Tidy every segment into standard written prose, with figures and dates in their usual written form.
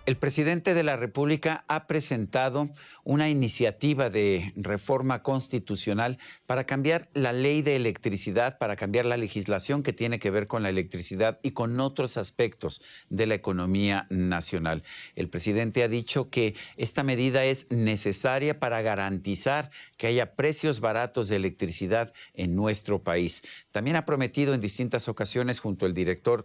El presidente de la República ha presentado una iniciativa de reforma constitucional para cambiar la ley de electricidad, para cambiar la legislación que tiene que ver con la electricidad y con otros aspectos de la economía nacional. El presidente ha dicho que esta medida es necesaria para garantizar que haya precios baratos de electricidad en nuestro país. También ha prometido en distintas ocasiones junto al director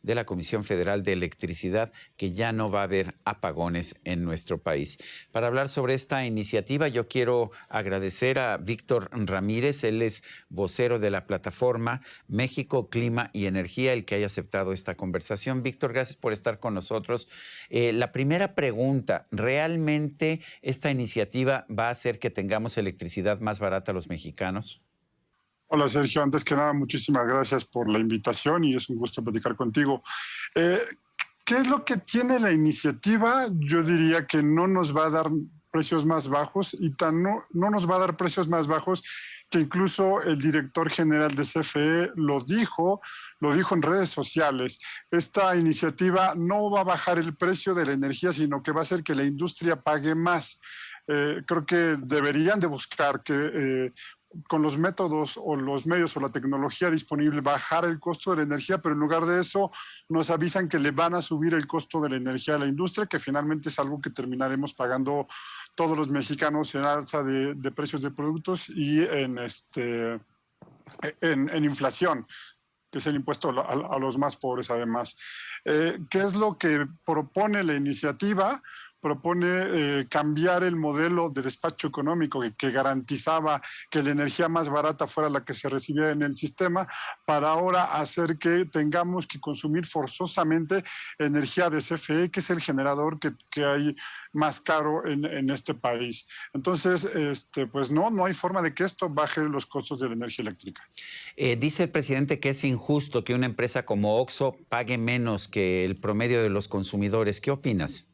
de la Comisión Federal de Electricidad que ya no va a haber apagones en nuestro país. Para hablar sobre esta iniciativa, yo quiero agradecer a Víctor Ramírez, él es vocero de la plataforma México, Clima y Energía, el que haya aceptado esta conversación. Víctor, gracias por estar con nosotros. La primera pregunta, ¿realmente esta iniciativa va a hacer que tengamos electricidad más barata a los mexicanos? Hola Sergio, antes que nada muchísimas gracias por la invitación y es un gusto platicar contigo. ¿Qué es lo que tiene la iniciativa? Yo diría que no nos va a dar precios más bajos y no nos va a dar precios más bajos que incluso el director general de CFE lo dijo en redes sociales. Esta iniciativa no va a bajar el precio de la energía, sino que va a hacer que la industria pague más. Creo que deberían de buscar que con los métodos o los medios o la tecnología disponible bajar el costo de la energía, pero en lugar de eso nos avisan que le van a subir el costo de la energía a la industria, que finalmente es algo que terminaremos pagando todos los mexicanos en alza de precios de productos y en inflación, que es el impuesto a los más pobres además. ¿Qué es lo que propone la iniciativa? Propone cambiar el modelo de despacho económico que garantizaba que la energía más barata fuera la que se recibía en el sistema, para ahora hacer que tengamos que consumir forzosamente energía de CFE, que es el generador que hay más caro en este país. Entonces, pues no hay forma de que esto baje los costos de la energía eléctrica. Dice el presidente que es injusto que una empresa como Oxxo pague menos que el promedio de los consumidores. ¿Qué opinas?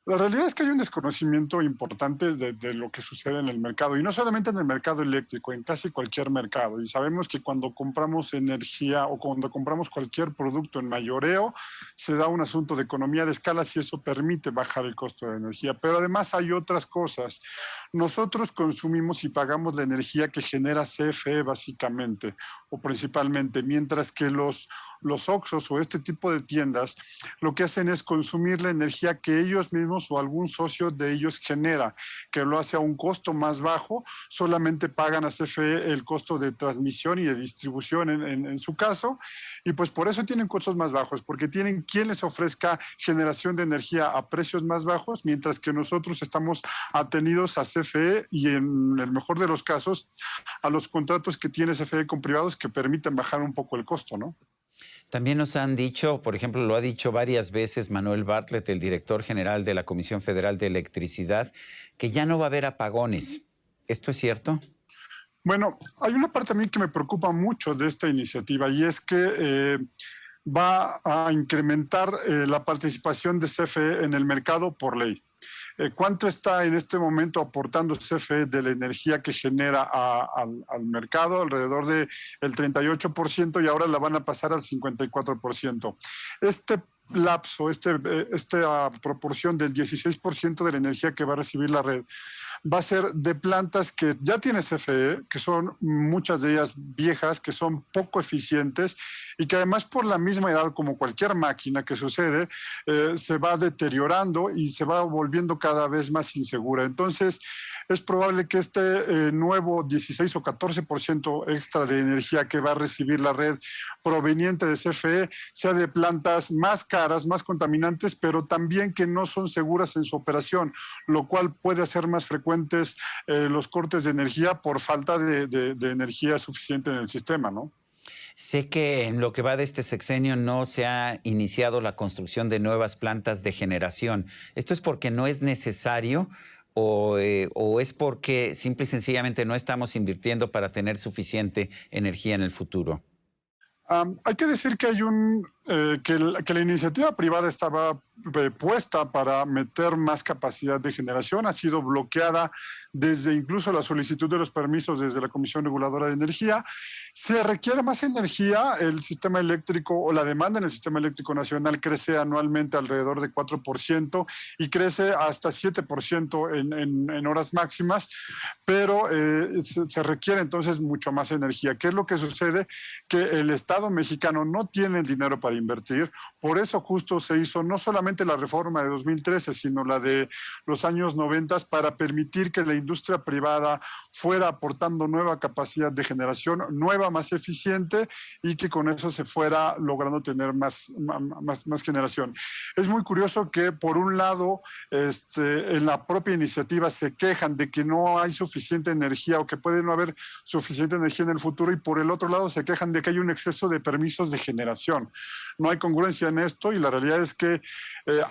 La realidad es que hay un desconocimiento importante de lo que sucede en el mercado, y no solamente en el mercado eléctrico, en casi cualquier mercado. Y sabemos que cuando compramos energía o cuando compramos cualquier producto en mayoreo, se da un asunto de economía de escala si eso permite bajar el costo de la energía. Pero además hay otras cosas. Nosotros consumimos y pagamos la energía que genera CFE básicamente o principalmente, mientras que los Oxxos o este tipo de tiendas lo que hacen es consumir la energía que ellos mismos o algún socio de ellos genera, que lo hace a un costo más bajo, solamente pagan a CFE el costo de transmisión y de distribución en su caso, y pues por eso tienen costos más bajos, porque tienen quien les ofrezca generación de energía a precios más bajos, mientras que nosotros estamos atenidos a CFE y en el mejor de los casos a los contratos que tiene CFE con privados que permiten bajar un poco el costo, ¿no? También nos han dicho, por ejemplo, lo ha dicho varias veces Manuel Bartlett, el director general de la Comisión Federal de Electricidad, que ya no va a haber apagones. ¿Esto es cierto? Bueno, hay una parte a mí que me preocupa mucho de esta iniciativa y es que va a incrementar la participación de CFE en el mercado por ley. ¿Cuánto está en este momento aportando CFE de la energía que genera al mercado? Alrededor del 38%, y ahora la van a pasar al 54%. Este lapso, esta proporción del 16% de la energía que va a recibir la red va a ser de plantas que ya tiene CFE, que son muchas de ellas viejas, que son poco eficientes y que además por la misma edad, como cualquier máquina que sucede, se va deteriorando y se va volviendo cada vez más insegura. Entonces, es probable que este nuevo 16 o 14% extra de energía que va a recibir la red proveniente de CFE sea de plantas más caras, más contaminantes, pero también que no son seguras en su operación, lo cual puede hacer más frecuentes los cortes de energía por falta de energía suficiente en el sistema, ¿no? Sé que en lo que va de este sexenio no se ha iniciado la construcción de nuevas plantas de generación. ¿Esto es porque no es necesario o es porque simple y sencillamente no estamos invirtiendo para tener suficiente energía en el futuro? Hay que decir que hay un que la iniciativa privada estaba puesta para meter más capacidad de generación, ha sido bloqueada desde incluso la solicitud de los permisos desde la Comisión Reguladora de Energía. Se requiere más energía, el sistema eléctrico o la demanda en el sistema eléctrico nacional crece anualmente alrededor de 4% y crece hasta 7% en horas máximas, pero se requiere entonces mucho más energía. ¿Qué es lo que sucede? Que el Estado mexicano no tiene dinero para invertir, por eso justo se hizo no solamente la reforma de 2013, sino la de los años 90 para permitir que la industria privada fuera aportando nueva capacidad de generación, nueva, más eficiente, y que con eso se fuera logrando tener más generación. Es muy curioso que por un lado en la propia iniciativa se quejan de que no hay suficiente energía o que puede no haber suficiente energía en el futuro, y por el otro lado se quejan de que hay un exceso de permisos de generación. No hay congruencia en esto y la realidad es que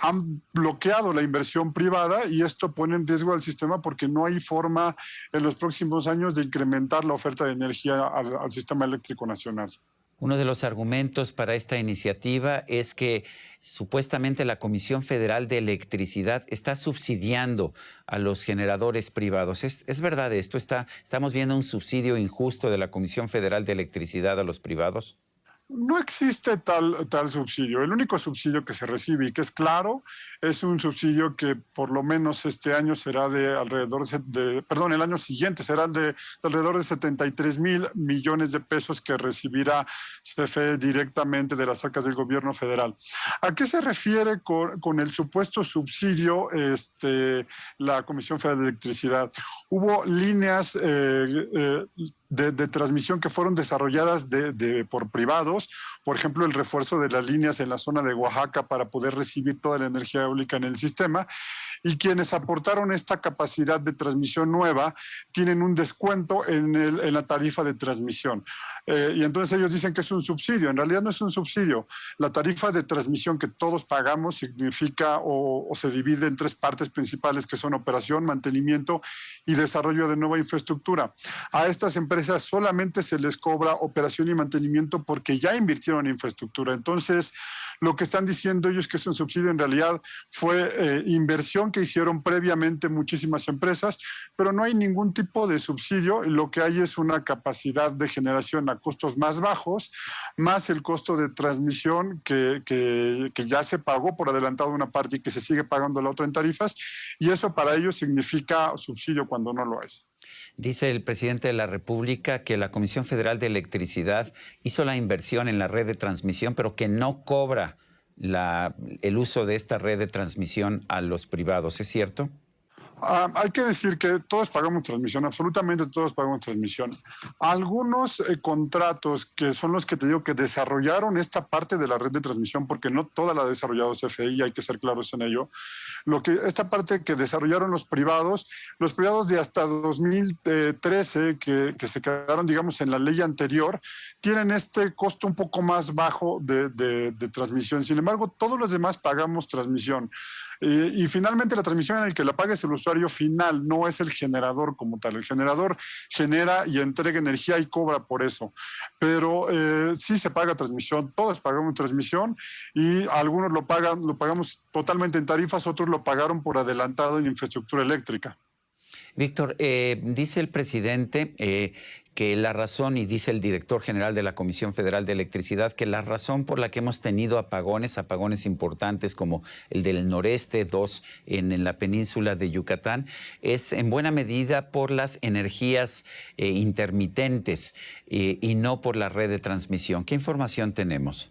han bloqueado la inversión privada y esto pone en riesgo al sistema porque no hay forma en los próximos años de incrementar la oferta de energía al sistema eléctrico nacional. Uno de los argumentos para esta iniciativa es que supuestamente la Comisión Federal de Electricidad está subsidiando a los generadores privados. ¿Es verdad esto? ¿Estamos viendo un subsidio injusto de la Comisión Federal de Electricidad a los privados? No existe tal subsidio. El único subsidio que se recibe y que es claro es un subsidio que por lo menos este año será de alrededor el año siguiente serán de alrededor de 73 mil millones de pesos que recibirá CFE directamente de las arcas del gobierno federal. ¿A qué se refiere con el supuesto subsidio la Comisión Federal de Electricidad? Hubo líneas de transmisión que fueron desarrolladas por privados, por ejemplo, el refuerzo de las líneas en la zona de Oaxaca para poder recibir toda la energía eólica en el sistema, y quienes aportaron esta capacidad de transmisión nueva tienen un descuento en la tarifa de transmisión. Y entonces ellos dicen que es un subsidio. En realidad no es un subsidio. La tarifa de transmisión que todos pagamos significa o se divide en tres partes principales, que son operación, mantenimiento y desarrollo de nueva infraestructura. A estas empresas solamente se les cobra operación y mantenimiento porque ya invirtieron en infraestructura. Entonces, lo que están diciendo ellos que es un subsidio en realidad fue inversión que hicieron previamente muchísimas empresas, pero no hay ningún tipo de subsidio. Lo que hay es una capacidad de generación a costos más bajos, más el costo de transmisión que ya se pagó por adelantado una parte y que se sigue pagando la otra en tarifas, y eso para ellos significa subsidio cuando no lo es. Dice el presidente de la República que la Comisión Federal de Electricidad hizo la inversión en la red de transmisión, pero que no cobra el uso de esta red de transmisión a los privados. ¿Es cierto? Hay que decir que todos pagamos transmisión, absolutamente todos pagamos transmisión. Algunos contratos que son los que te digo que desarrollaron esta parte de la red de transmisión, porque no toda la ha desarrollado CFE y hay que ser claros en ello. Esta parte que desarrollaron los privados de hasta 2013 que se quedaron, digamos, en la ley anterior, tienen este costo un poco más bajo de transmisión. Sin embargo, todos los demás pagamos transmisión. Y finalmente la transmisión en el que la paga es el usuario final, no es el generador como tal. El generador genera y entrega energía y cobra por eso. Pero sí se paga transmisión, todos pagamos transmisión, y algunos lo pagamos totalmente en tarifas, otros lo pagaron por adelantado en infraestructura eléctrica. Víctor, dice el presidente que la razón, y dice el director general de la Comisión Federal de Electricidad, que la razón por la que hemos tenido apagones importantes como el del noreste, 2 en la península de Yucatán, es en buena medida por las energías intermitentes y no por la red de transmisión. ¿Qué información tenemos?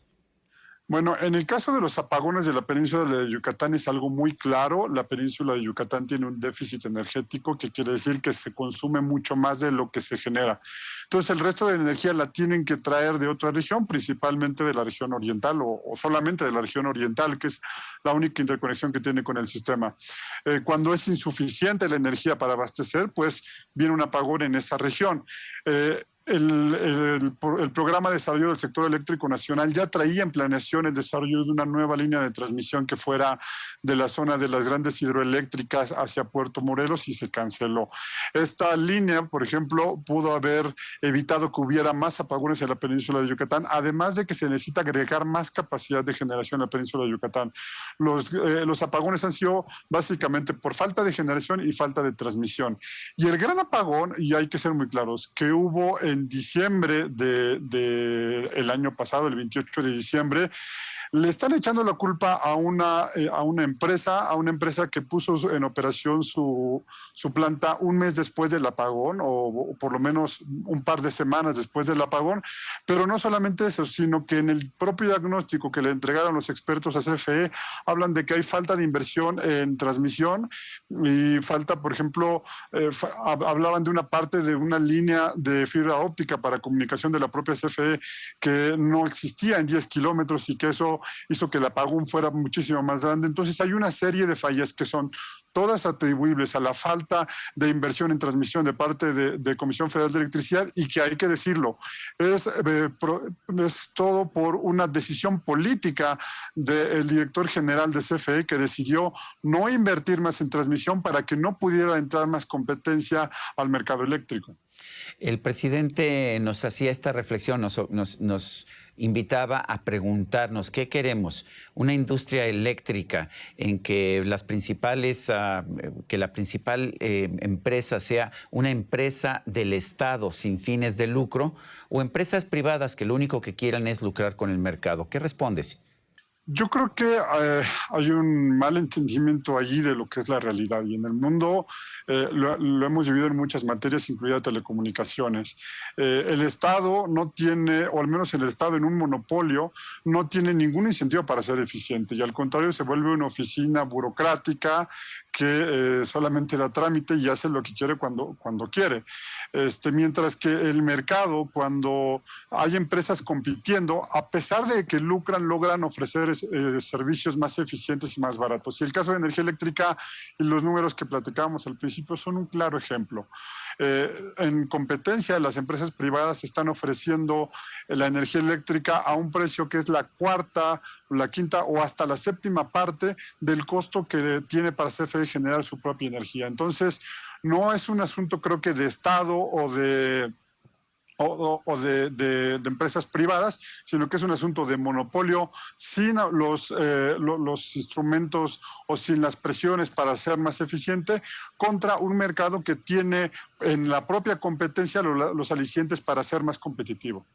Bueno, en el caso de los apagones de la península de Yucatán es algo muy claro. La península de Yucatán tiene un déficit energético, que quiere decir que se consume mucho más de lo que se genera. Entonces, el resto de la energía la tienen que traer de otra región, principalmente de la región oriental o solamente de la región oriental, que es la única interconexión que tiene con el sistema. Cuando es insuficiente la energía para abastecer, pues viene un apagón en esa región. El el Programa de Desarrollo del Sector Eléctrico Nacional ya traía en planeación el desarrollo de una nueva línea de transmisión que fuera de la zona de las grandes hidroeléctricas hacia Puerto Morelos y se canceló. Esta línea, por ejemplo, pudo haber evitado que hubiera más apagones en la península de Yucatán, además de que se necesita agregar más capacidad de generación en la península de Yucatán. Los apagones han sido básicamente por falta de generación y falta de transmisión. Y el gran apagón, y hay que ser muy claros, que hubo en diciembre del año pasado, el 28 de diciembre, le están echando la culpa a una empresa que puso en operación su planta un mes después del apagón, o por lo menos un par de semanas después del apagón. Pero no solamente eso, sino que en el propio diagnóstico que le entregaron los expertos a CFE, hablan de que hay falta de inversión en transmisión y falta, por ejemplo, hablaban de una parte de una línea de fibra óptica para comunicación de la propia CFE que no existía en 10 kilómetros y que eso hizo que el apagón fuera muchísimo más grande. Entonces hay una serie de fallas que son todas atribuibles a la falta de inversión en transmisión de parte de Comisión Federal de Electricidad y que hay que decirlo, es todo por una decisión política del director general de CFE que decidió no invertir más en transmisión para que no pudiera entrar más competencia al mercado eléctrico. El presidente nos hacía esta reflexión, nos invitaba a preguntarnos qué queremos, una industria eléctrica en que la principal empresa sea una empresa del Estado sin fines de lucro o empresas privadas que lo único que quieran es lucrar con el mercado. ¿Qué respondes? Yo creo que hay un mal entendimiento allí de lo que es la realidad y en el mundo lo hemos vivido en muchas materias, incluidas telecomunicaciones. El Estado no tiene, o al menos el Estado en un monopolio, no tiene ningún incentivo para ser eficiente y al contrario se vuelve una oficina burocrática que solamente da trámite y hace lo que quiere cuando quiere. Mientras que el mercado, cuando hay empresas compitiendo, a pesar de que lucran, logran ofrecer servicios más eficientes y más baratos. Y el caso de energía eléctrica y los números que platicábamos al principio son un claro ejemplo. En competencia, las empresas privadas están ofreciendo la energía eléctrica a un precio que es la cuarta, la quinta o hasta la séptima parte del costo que tiene para CFE generar su propia energía. Entonces, no es un asunto, creo que de Estado o de empresas privadas, sino que es un asunto de monopolio sin los instrumentos o sin las presiones para ser más eficiente contra un mercado que tiene en la propia competencia los alicientes para ser más competitivo.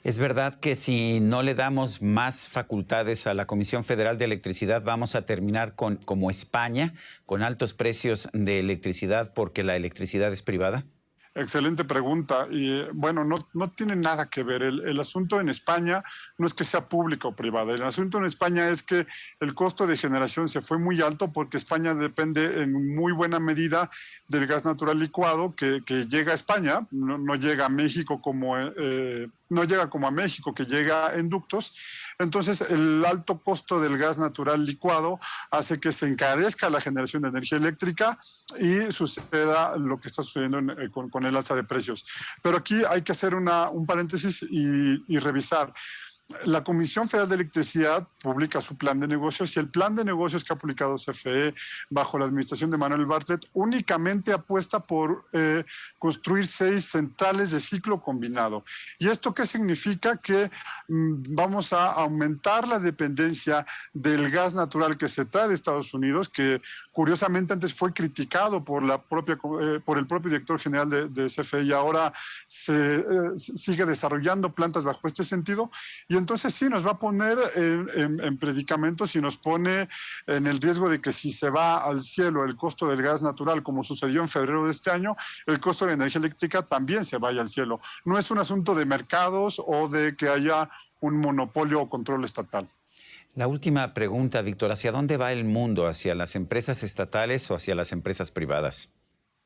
¿Es verdad que si no le damos más facultades a la Comisión Federal de Electricidad vamos a terminar como España, con altos precios de electricidad porque la electricidad es privada? Excelente pregunta. Y bueno, no tiene nada que ver. El asunto en España no es que sea pública o privada. El asunto en España es que el costo de generación se fue muy alto porque España depende en muy buena medida del gas natural licuado que llega a España, no llega a México no llega como a México, que llega en ductos. Entonces, el alto costo del gas natural licuado hace que se encarezca la generación de energía eléctrica y suceda lo que está sucediendo con el alza de precios. Pero aquí hay que hacer un paréntesis y revisar. La Comisión Federal de Electricidad publica su plan de negocios y el plan de negocios que ha publicado CFE bajo la administración de Manuel Bartlett únicamente apuesta por construir 6 centrales de ciclo combinado. ¿Y esto qué significa? Que vamos a aumentar la dependencia del gas natural que se trae de Estados Unidos, que curiosamente antes fue criticado por el propio director general de CFE y ahora se sigue desarrollando plantas bajo este sentido. Y entonces sí, nos va a poner en predicamentos y nos pone en el riesgo de que si se va al cielo el costo del gas natural, como sucedió en febrero de este año, el costo de la energía eléctrica también se vaya al cielo. No es un asunto de mercados o de que haya un monopolio o control estatal. La última pregunta, Víctor, ¿hacia dónde va el mundo? ¿Hacia las empresas estatales o hacia las empresas privadas?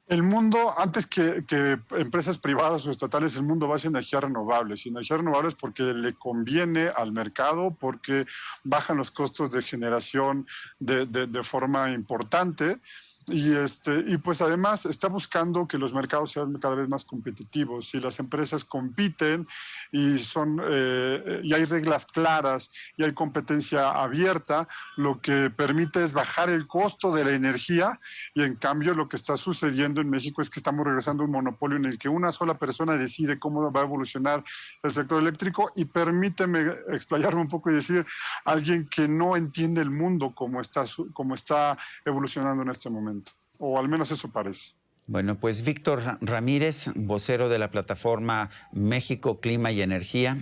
El mundo, antes que empresas privadas o estatales, el mundo va hacia energías renovables. Y energías renovables porque le conviene al mercado, porque bajan los costos de generación de forma importante. Y pues además está buscando que los mercados sean cada vez más competitivos. Si las empresas compiten y y hay reglas claras y hay competencia abierta, lo que permite es bajar el costo de la energía, y en cambio lo que está sucediendo en México es que estamos regresando a un monopolio en el que una sola persona decide cómo va a evolucionar el sector eléctrico. Y permíteme explayarme un poco y decir, alguien que no entiende el mundo como está evolucionando en este momento. O al menos eso parece. Bueno, pues Víctor Ramírez, vocero de la plataforma México, Clima y Energía,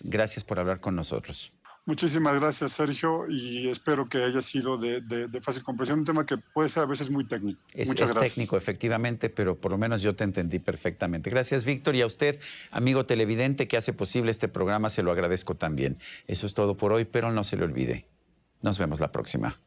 gracias por hablar con nosotros. Muchísimas gracias, Sergio, y espero que haya sido de fácil comprensión, un tema que puede ser a veces muy técnico. Muchas gracias. Técnico, efectivamente, pero por lo menos yo te entendí perfectamente. Gracias, Víctor, y a usted, amigo televidente, que hace posible este programa, se lo agradezco también. Eso es todo por hoy, pero no se le olvide. Nos vemos la próxima.